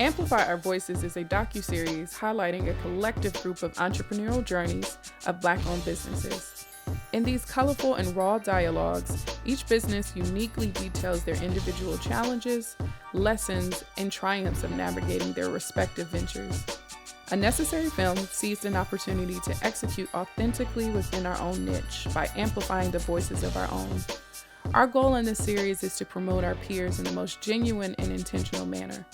Amplify Our Voices is a docuseries highlighting a collective group of entrepreneurial journeys of Black-owned businesses. In these colorful and raw dialogues, each business uniquely details their individual challenges, lessons, and triumphs of navigating their respective ventures. A Necessary Film seized an opportunity to execute authentically within our own niche by amplifying the voices of our own. Our goal in this series is to promote our peers in the most genuine and intentional manner.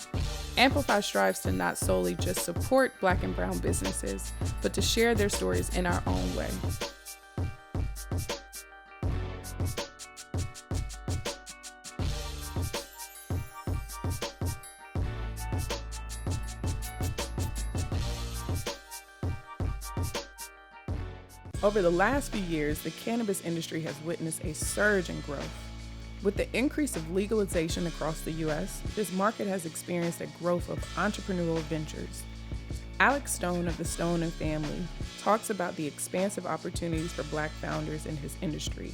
Amplify strives to not solely just support Black and brown businesses, but to share their stories in our own way. Over the last few years, the cannabis industry has witnessed a surge in growth. With the increase of legalization across the U.S., this market has experienced a growth of entrepreneurial ventures. Alex Stone of the Stone and Family talks about the expansive opportunities for Black founders in his industry,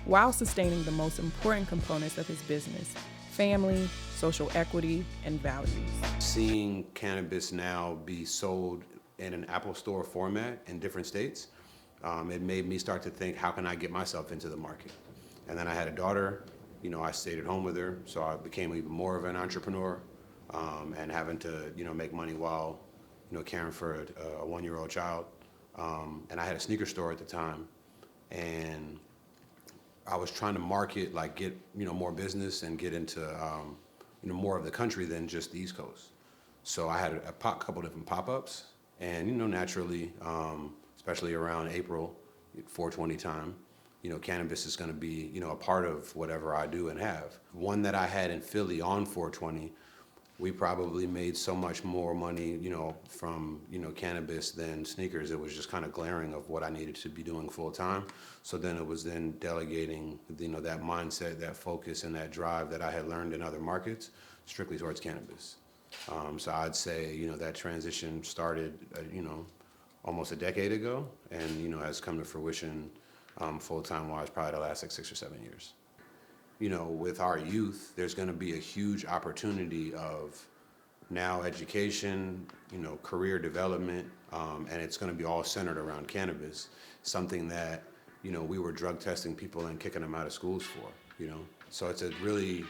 while sustaining the most important components of his business: family, social equity, and values. Seeing cannabis now be sold in an Apple Store format in different states, it made me start to think, how can I get myself into the market? And then I had a daughter, I stayed at home with her, so I became even more of an entrepreneur, and having to, make money while, caring for a one-year-old child. And I had a sneaker store at the time, and I was trying to market, get, more business and get into, more of the country than just the East Coast. So I had a couple different pop-ups, and, naturally, especially around April, 420 time, cannabis is going to be, a part of whatever I do and have. One that I had in Philly on 420, we probably made so much more money, from, cannabis than sneakers. It was just kind of glaring of what I needed to be doing full time. So then it was then delegating, that mindset, that focus, and that drive that I had learned in other markets strictly towards cannabis. So I'd say, that transition started, almost a decade ago, and has come to fruition full-time wise probably the last 6 or 7 years. With our youth, there's going to be a huge opportunity of now education, career development, and it's going to be all centered around cannabis, something that we were drug testing people and kicking them out of schools for. So it's a really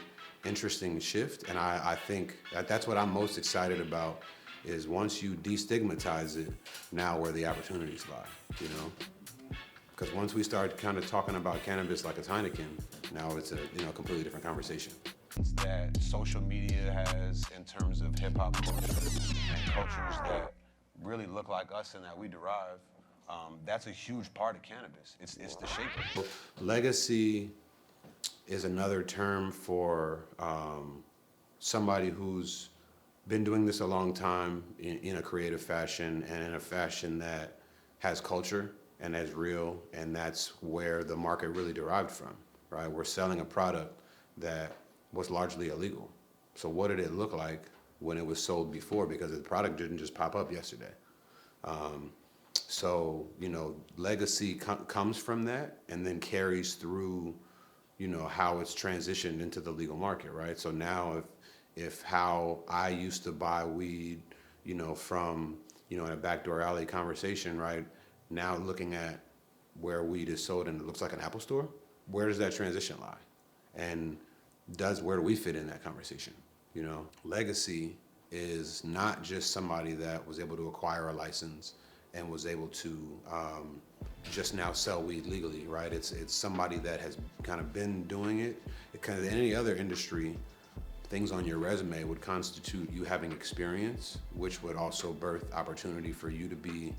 interesting shift, and I think that's what I'm most excited about, is once you destigmatize it, now where the opportunities lie, Because once we start kind of talking about cannabis like it's Heineken, now it's a completely different conversation. That social media has in terms of hip hop culture and cultures that really look like us and that we derive, that's a huge part of cannabis. It's the shaper. Legacy is another term for somebody who's been doing this a long time in a creative fashion, and in a fashion that has culture and is real, and that's where the market really derived from, right? We're selling a product that was largely illegal. So what did it look like when it was sold before? Because the product didn't just pop up yesterday. So, legacy comes from that, and then carries through, how it's transitioned into the legal market, right? So now if how I used to buy weed, from, in a backdoor alley conversation, right? Now looking at where weed is sold and it looks like an Apple store, where does that transition lie? And where do we fit in that conversation? Legacy is not just somebody that was able to acquire a license and was able to just now sell weed legally, right? It's somebody that has kind of been doing it. Kind of in any other industry, things on your resume would constitute you having experience, which would also birth opportunity for you to be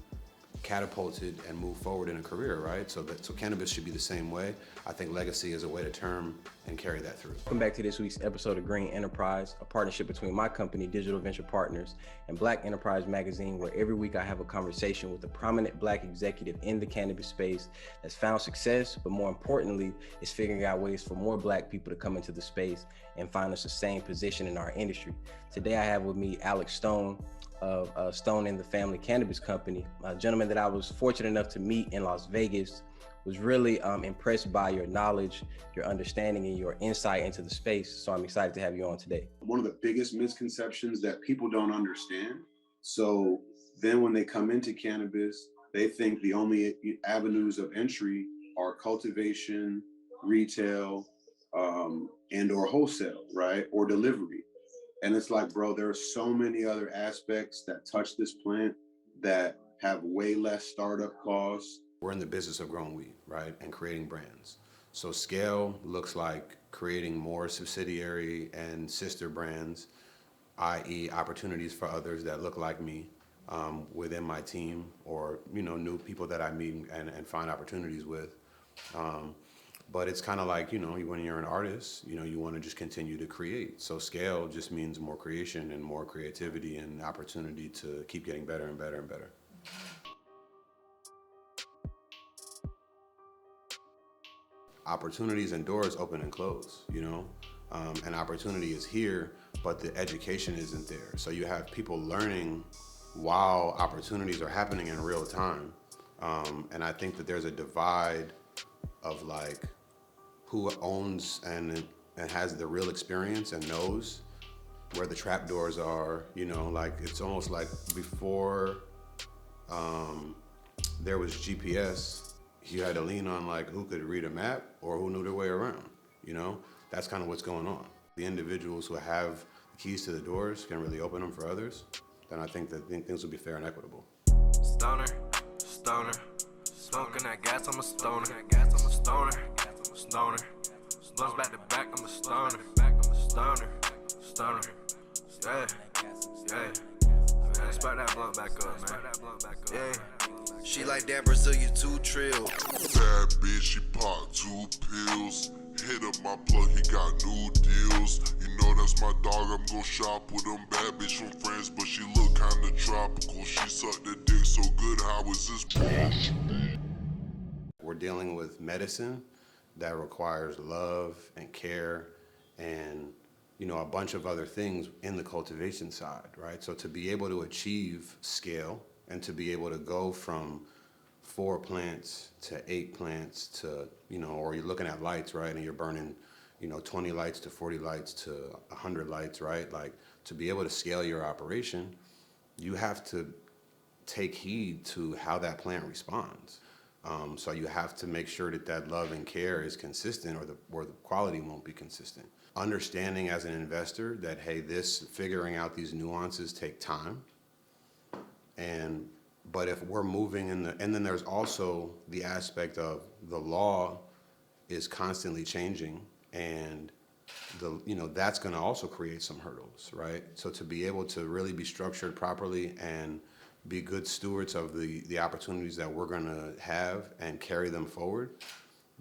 catapulted and move forward in a career, right? So cannabis should be the same way. I think legacy is a way to term and carry that through. Welcome back to this week's episode of Green Enterprise, a partnership between my company, Digital Venture Partners, and Black Enterprise Magazine, where every week I have a conversation with a prominent Black executive in the cannabis space that's found success, but more importantly, is figuring out ways for more Black people to come into the space and find a sustained position in our industry. Today I have with me Alex Stone of Stone and the Family Cannabis Company, a gentleman that I was fortunate enough to meet in Las Vegas Was really impressed by your knowledge, your understanding, and your insight into the space. So I'm excited to have you on today. One of the biggest misconceptions that people don't understand. So then when they come into cannabis, they think the only avenues of entry are cultivation, retail, and or wholesale, right? Or delivery. And it's like, bro, there are so many other aspects that touch this plant that have way less startup costs. We're in the business of growing weed, right? And creating brands. So scale looks like creating more subsidiary and sister brands, i.e. opportunities for others that look like me within my team, or, you know, new people that I meet and find opportunities with. But it's kind of like, you know, when you're an artist, you know, you want to just continue to create. So scale just means more creation and more creativity and opportunity to keep getting better and better and better. Opportunities and doors open and close, you know, and opportunity is here, but the education isn't there. So you have people learning while opportunities are happening in real time. And I think that there's a divide of like who owns and has the real experience and knows where the trap doors are, you know, like it's almost like before there was GPS, you had to lean on like who could read a map or who knew their way around, you know? That's kind of what's going on. The individuals who have the keys to the doors can really open them for others, then I think that things will be fair and equitable. Stoner, stoner, smoking that gas, I'm a stoner. Stoner, stoner, blunts back to back, I'm a stoner. Stoner, yeah, yeah. Man, spark that blunt back up, man. Yeah. She like that Brazil, you too trill. Bad bitch, she popped 2 pills. Hit up my plug, he got new deals. You know that's my dog, I'm gon' shop with him. Bad bitch from France, but she look kinda tropical. She sucked the dick so good, how is this possible? We're dealing with medicine that requires love and care and, you know, a bunch of other things in the cultivation side, right? So to be able to achieve scale and to be able to go from 4 plants to 8 plants to, you know, or you're looking at lights, right? And you're burning, you know, 20 lights to 40 lights to 100 lights, right? Like to be able to scale your operation, you have to take heed to how that plant responds. So you have to make sure that that love and care is consistent, or the quality won't be consistent. Understanding as an investor that, hey, figuring out these nuances take time. But if we're moving and then there's also the aspect of the law is constantly changing, and that's going to also create some hurdles, right? So to be able to really be structured properly and be good stewards of the opportunities that we're going to have and carry them forward,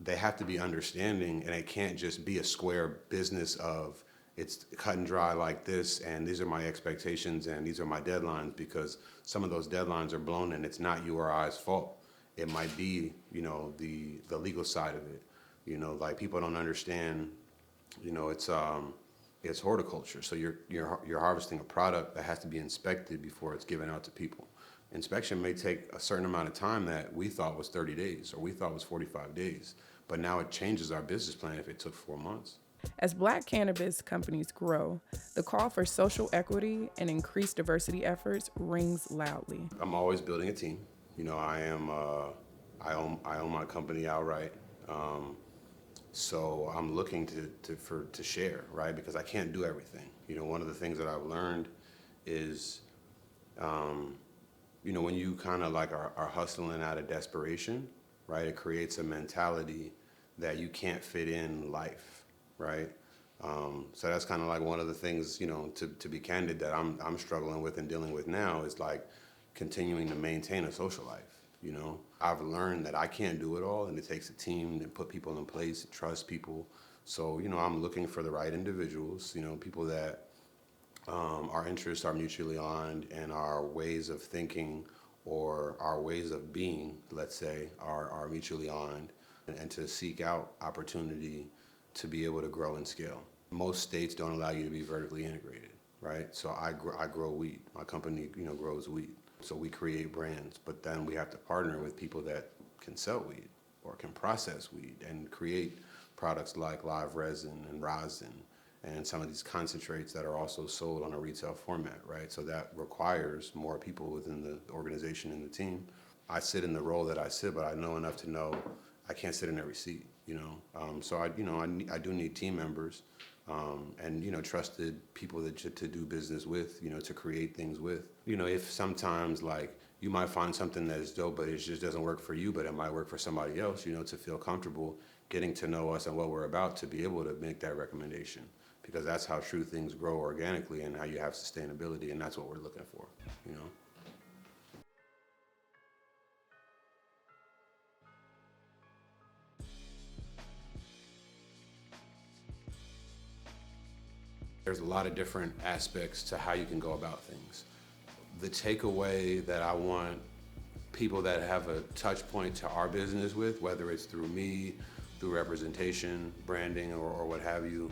they have to be understanding, and it can't just be a square business of it's cut and dry like this, and these are my expectations and these are my deadlines, because some of those deadlines are blown and it's not you or I's fault. It might be, you know, the legal side of it. You know, like people don't understand, you know, it's horticulture. So you're harvesting a product that has to be inspected before it's given out to people. Inspection may take a certain amount of time that we thought was 30 days or we thought was 45 days, but now it changes our business plan if it took 4 months. As Black cannabis companies grow, the call for social equity and increased diversity efforts rings loudly. I'm always building a team. You know, I own my company outright. So I'm looking to share, right? Because I can't do everything. You know, one of the things that I've learned is, you know, when you kind of like are hustling out of desperation, right? It creates a mentality that you can't fit in life, right? So that's kind of like one of the things, you know, to be candid, that I'm struggling with and dealing with now is like continuing to maintain a social life. You know, I've learned that I can't do it all, and it takes a team to put people in place, trust people. So, you know, I'm looking for the right individuals, you know, people that our interests are mutually aligned and our ways of thinking or our ways of being, let's say, are mutually aligned, and to seek out opportunity to be able to grow and scale. Most states don't allow you to be vertically integrated, right? So I grow weed. My company, you know, grows weed. So we create brands, but then we have to partner with people that can sell weed. or can process weed and create products like live resin and rosin and some of these concentrates that are also sold on a retail format, right? So that requires more people within the organization and the team. I sit in the role that I sit, but I know enough to know I can't sit in every seat, you know? So I do need team members and, you know, trusted people to do business with, you know, to create things with. You know, if sometimes like you might find something that is dope, but it just doesn't work for you, but it might work for somebody else, you know, to feel comfortable getting to know us and what we're about, to be able to make that recommendation. Because that's how true things grow organically and how you have sustainability, and that's what we're looking for, you know? There's a lot of different aspects to how you can go about things. The takeaway that I want people that have a touch point to our business with, whether it's through me, through representation, branding, or what have you,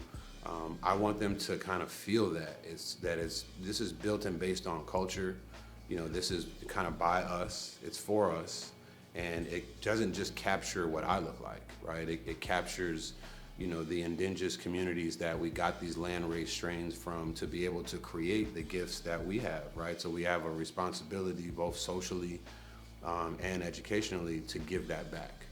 I want them to kind of feel that this is built and based on culture. You know, this is kind of by us, it's for us, and it doesn't just capture what I look like, right? It captures, you know, the indigenous communities that we got these landrace strains from to be able to create the gifts that we have, right? So we have a responsibility both socially and educationally to give that back,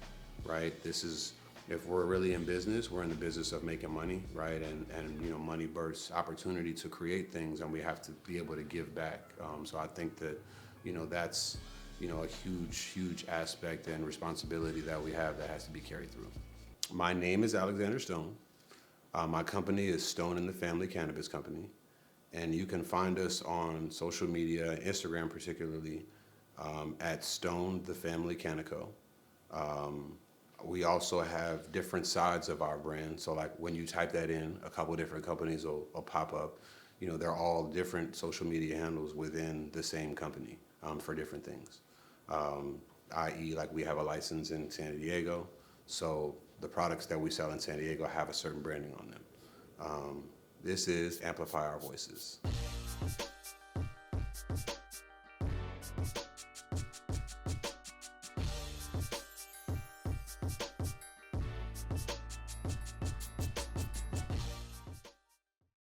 right? This is, if we're really in business, we're in the business of making money, right? And you know, money births opportunity to create things, and we have to be able to give back. So I think that, you know, that's, you know, a huge aspect and responsibility that we have that has to be carried through. My name is Alexander Stone. My company is Stone and the Family Cannabis Company, and you can find us on social media, Instagram particularly, at Stone the Family Canico. We also have different sides of our brand. So like when you type that in, a couple different companies will pop up. You know, they're all different social media handles within the same company for different things. I.e., like we have a license in San Diego, so the products that we sell in San Diego have a certain branding on them. This is Amplify Our Voices.